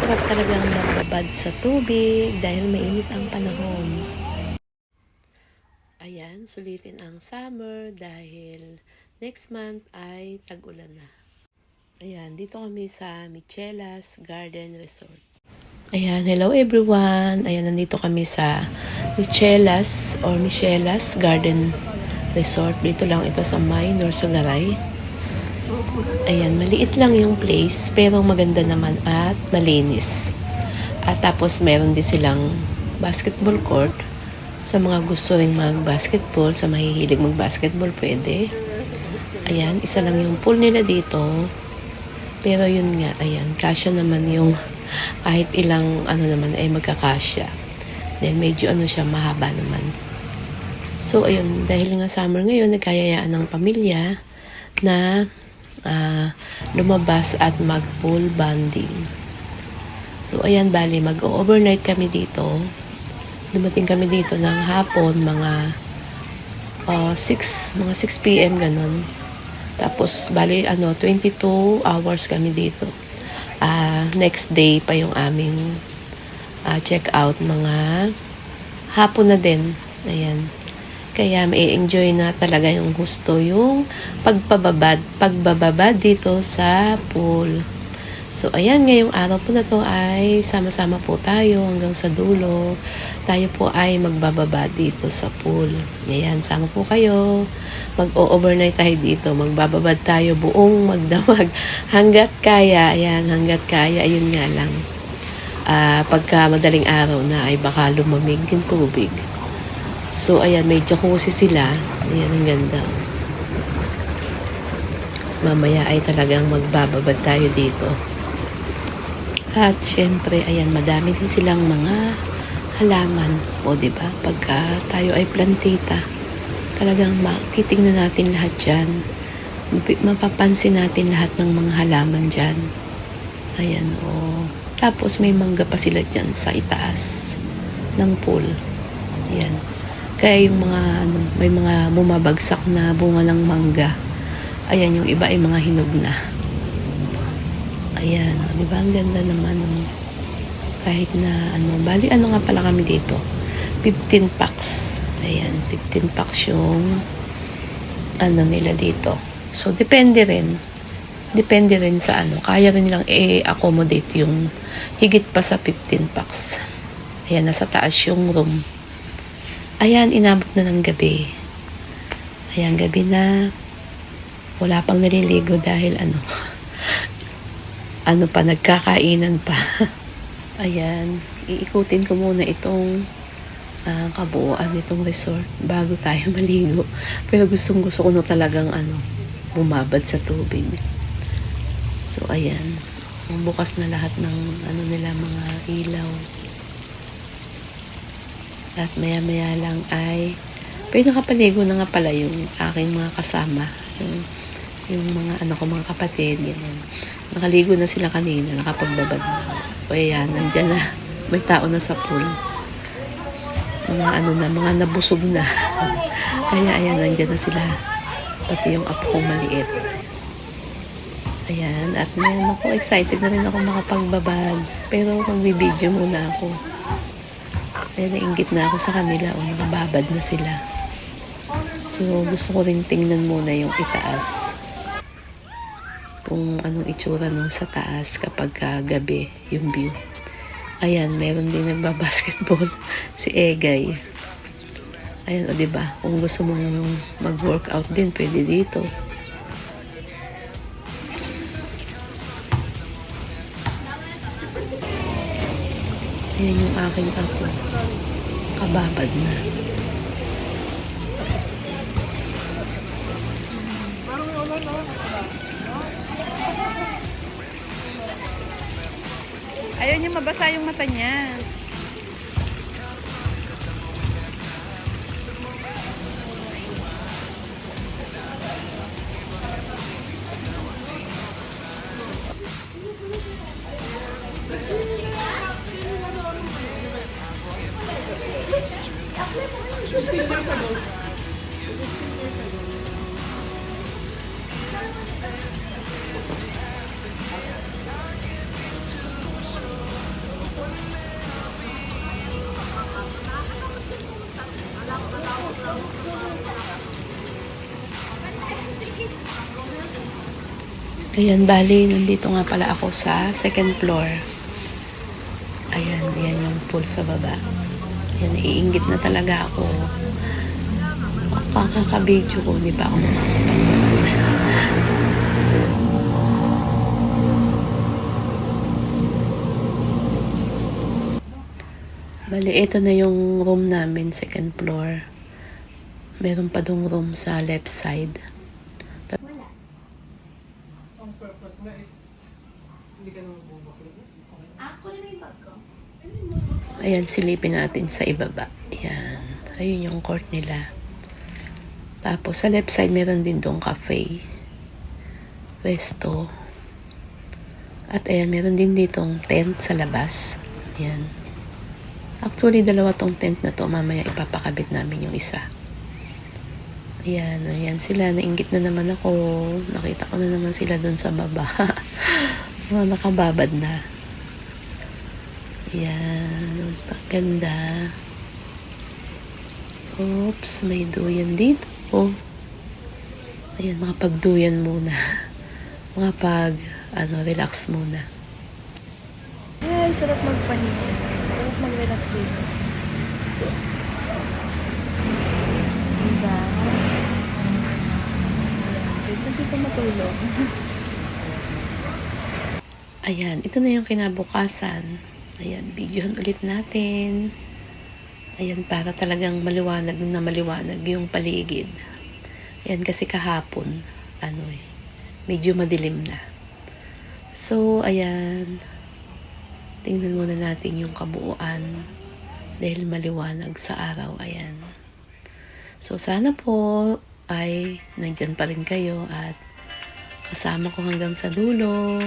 Masarap talagang magbabad sa tubig dahil mainit ang panahon. Ayan, sulitin ang summer dahil next month ay tag-ulan na. Ayan, dito kami sa Michelas Garden Resort. Ayan, hello everyone. Ayan, nandito kami sa Michelas Garden Resort. Dito lang ito sa May Norsagaray. Ayan, maliit lang yung place pero maganda naman at malinis. At tapos meron din silang basketball court. Sa mga gusto ring mag-basketball, sa mahihilig mag-basketball, pwede. Ayan, isa lang yung pool nila dito. Pero yun nga, ayan, kasya naman yung kahit ilang naman ay magkakasya. Then medyo siya, mahaba naman. So ayun, dahil nga summer ngayon, nagkayayaan ng pamilya na lumabas at mag-pool bonding. So ayan, bali, mag-overnight kami dito. Dumating kami dito ng hapon, mga 6 p.m. ganun. Tapos, bali, 22 hours kami dito. Next day pa yung aming check out, mga hapon na din. Ayan. Kaya may enjoy na talaga yung gusto, yung pagbababad dito sa pool. So, ayan, ngayong araw po na to ay sama-sama po tayo hanggang sa dulo. Tayo po ay magbababa dito sa pool. Ayan, sama po kayo. Mag-overnight tayo dito. Magbababad tayo buong magdamag. Hanggat kaya, ayan, hanggat kaya, ayun nga lang. Pagka madaling araw na ay baka lumamig yung tubig. So, ayan, may jacuzzi sila. Ayan, ang ganda. Mamaya ay talagang magbababad tayo dito. At syempre, ayan, madami din silang mga halaman. O, diba? Pagka tayo ay plantita, talagang titingnan natin lahat dyan. Mapapansin natin lahat ng mga halaman dyan. Ayan, o. Tapos, may mangga pa sila dyan sa itaas ng pool. Ayan. Kaya yung mga, may mga bumabagsak na bunga ng mangga. Ayan, yung iba ay mga hinog na. Ayan, di ba? Ang ganda naman. Kahit na, bali, nga pala kami dito? 15 packs. Ayan, 15 packs yung, nila dito. So, depende rin. Depende rin sa kaya rin nilang i-accommodate yung higit pa sa 15 packs. Ayan, nasa taas yung room. Ayan, inabot na ng gabi. Ayan, gabi na. Wala pang naliligo dahil pa, nagkakainan pa. Ayan, iikutin ko muna itong kabuuan nitong resort bago tayo maligo. Pero gusto ko na talagang bumabad sa tubig. So, ayan. Bukas na lahat ng nila, mga ilaw. At maya-maya lang ay nakapaligo na nga pala yung aking mga kasama. Yung mga mga kapatid, ganyan. Nakaligo na sila kanina, nakapagbabad na. So, ayan, nandyan na. May tao na sa pool. Mga mga nabusog na. Kaya, ayan, nandyan na sila. Pati yung apo kong maliit. Ayan, at ngayon ako, excited na rin ako makapagbabad. Pero magbibideo muna ako. Kaya nainggit na ako sa kanila, nakababad na sila. So, gusto ko rin tingnan muna yung itaas. Kung anong itsura nung sa taas kapag gabi yung view. Ayan, meron din nagbabasketball si Egay. Ayan, diba? Kung gusto mong mag-workout din, pwede dito. Ayan yung aking apo. Kababad na. Ayaw niya mabasa yung mata niya. Ayan, bali, nandito nga pala ako sa second floor. Ayan, yan yung pool sa baba. Ayan, naiinggit na talaga ako. Kakaka-video ko, hindi pa ako makakapag. Bali, ito na yung room namin, second floor. Meron pa dong room sa left side. Ang purpose na is hindi ka naman bubukit. Ayan, silipin natin sa ibaba. Ayan. Ayun yung court nila. Tapos, sa left side, meron din dong cafe. Resto. At ayan, meron din ditong tent sa labas. Ayan. Actually, dalawa tong tent na to. Mamaya ipapakabit namin yung isa. Ayan, ayan sila. Nainggit na naman ako. Nakita ko na naman sila dun sa baba. Mga nakababad na. Ayan. Ang ganda. Oops, may duyan dito. Ayan, makapagduyan muna. Relax muna. Ay, sarap magpahinga. Sarap mag-relax dito. Diba? Dito matulog. Ayan, ito na yung kinabukasan. Ayan, videohan ulit natin. Ayan, para talagang maliwanag na maliwanag yung paligid. Ayan, kasi kahapon, medyo madilim na. So, ayan. Tingnan muna natin yung kabuuan. Dahil maliwanag sa araw, ayan. So, sana po ay nandyan pa rin kayo at kasama ko hanggang sa dulo.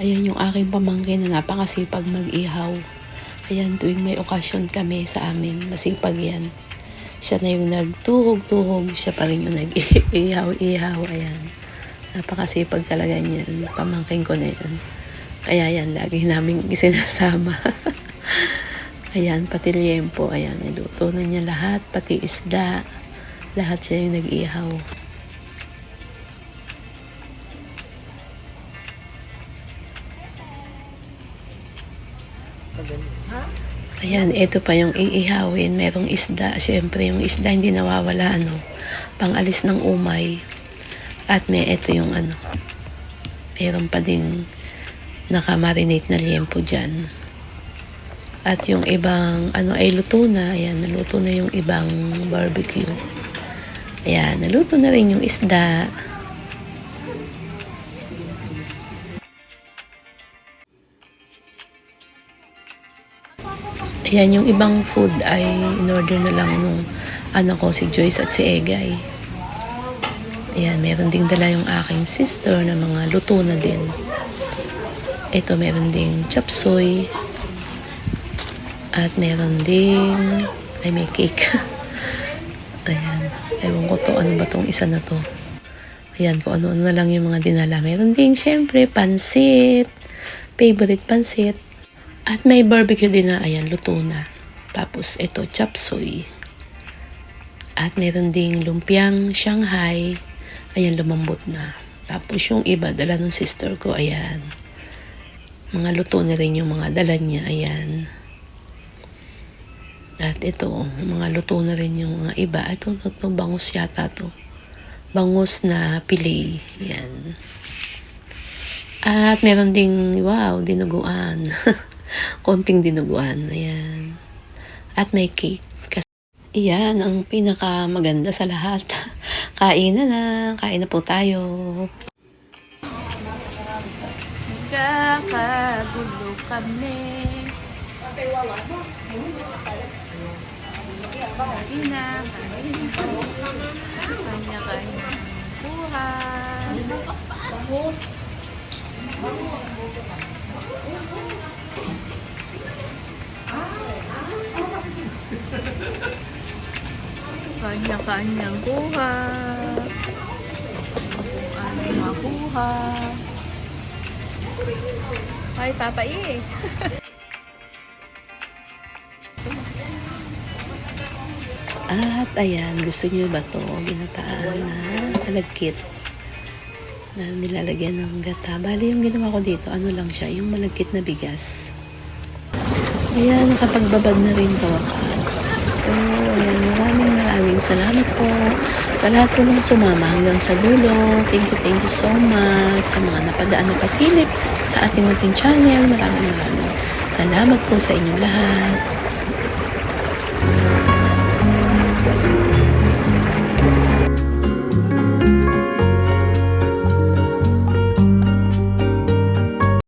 Ayan yung aking pamangkin na napakasipag mag-ihaw. Ayan, tuwing may okasyon kami sa amin, masipag yan. Siya na yung nagtuhog-tuhog, siya pa rin yung nag-ihaw-ihaw. Ayan, napakasipag talaga niyan. Pamangkin ko na yan. Kaya yan, lagi namin isinasama. Ayan, pati liempo. Ayan, niluto na niya lahat, pati isda. Lahat siya yung nag-ihaw. Ayan, ito pa yung iihawin. Merong isda. Siyempre, yung isda hindi nawawala, pang-alis ng umay. At ito yung meron pa ding nakamarinate na liempo dyan. At yung ibang, ay luto na. Ayan, naluto na yung ibang barbecue. Ayan, naluto na rin yung isda. Ayan, yung ibang food ay in-order na lang nung anak ko, si Joyce at si Egay. Ayan, meron ding dala yung aking sister na mga luto na din. Ito, meron ding chop suey. At meron ding, may cake. Ayan, ewan ko to, ano ba tong isa na to. Ayan, kung ano-ano na lang yung mga dinala. Meron ding, syempre, pansit. Favorite pansit. At may barbecue din na, ayan, luto na. Tapos, ito, chop suey. At meron ding lumpiang Shanghai. Ayan, lumambot na. Tapos, yung iba, dala ng sister ko, ayan. Mga luto na rin yung mga dala niya, ayan. At ito, mga luto na rin yung mga iba. Ito, bangus yata to. Bangus na pilay. Ayan. At meron ding, wow, dinuguan. Konting dinuguan. Ayan. At may cake. Iyan ang pinaka maganda sa lahat. Kain na po tayo. Kakagulo kami. Kain na. Kanya-kanya buhay. Kanya-kanyang buhay. Ano makuha. Ay, Papa E. At ayan, gusto nyo ba to ginataan na malagkit na nilalagyan ng gata? Bali, yung ginawa ko dito, ano lang siya, yung malagkit na bigas. Ayan, nakapagbabad na rin sa wakas. So, ayan, maraming salamat po sa lahat po ng sumama hanggang sa dulo. Thank you so much sa mga napadaan na pasilip sa ating channel. Maraming salamat po sa inyong lahat.